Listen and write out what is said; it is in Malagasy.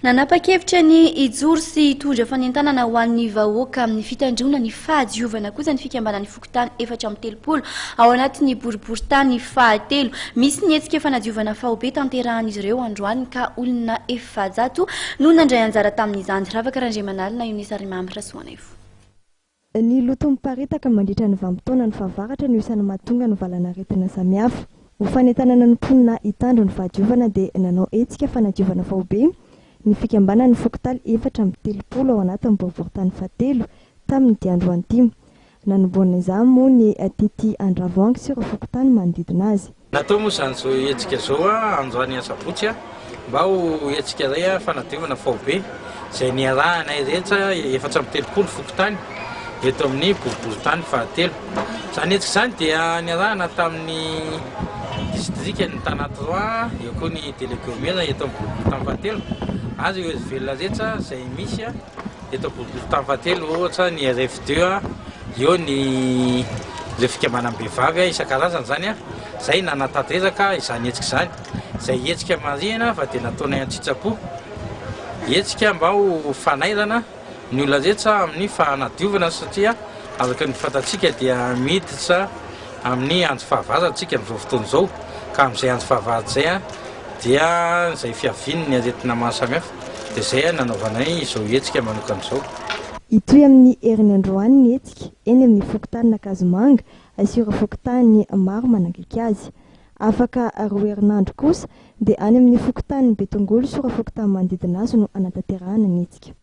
Nanapa-kevitra ny hijoro sy hitondra fanentanana ho an'ny vahoaka amin'ny fitandrona ny fahadiovana kosa ny fikambanan'ny fokontany 430 ao anatin'ny boriborintany fahatelo. Misy ny hetsika fanadiovana faobe tanterahan'izy ireo androany ka olona 700 no nandray anjara tamin'izany. Ravaka randremanalina io Nisy rimamitra soanaivo. Ny loto miparitaka mandritra ny vanim-potoana ny fahavaratra no isan'ny mahatonga ny valanaretina samihafa. Ho fanentanana ny mponina hitandro ny fahadiovana dia nanao hetsika fanadiovana faobe ny fikambanan'ny fokontany 430 ao anatin'ny boriborintany fahatelo tamin'ny androany. Nanomboana izany moa ny tity Andravoahangy sy ireo fokontany manodidina azy. Natao moa izany zao hetsika zao androany sabotsy mba ho hetsika iray fanadiovana faobe izay niarahanay rehetra 430 fokontany eto amin'ny boriborintany fahatelo. Izany hetsika izany dia niarahana tamin'ny district ny tanterahan'izy, eo koa ny délégué eto amin'ny boriborintany fahatelo. Azy ireo velona rehetra izay misy eto boriborintany fahatelo, ohatra ny RF2 eo ny le fikambanam-behivavy isan-karazany zany izay nanatantezaka izany hetsika izany. Izay hetsika marihana fa dia nataonay an-tsitsapo hetsika mba ho fanairana ny olona rehetra amin'ny fanadiovana, satria araka ny fantatsika dia miditra amin'ny andro fahavaratra n'izao fotoana izao, ka amin'izay andro fahavaratra izay dia izay fiaviany ny aretina maro samihafa, dia izay nanaovanay izao hetsika manokana izao. Itoy amin'ny herin'ny androany ny hetsika eny amin'ny fokontany Nakazomanga sy ireo fokontany maro manakaiky azy. Afaka roa herinandro kosa dia any amin'ny fokontany Betongolo sy ireo fokontany manodidina azy no anatanterahana ny hetsika.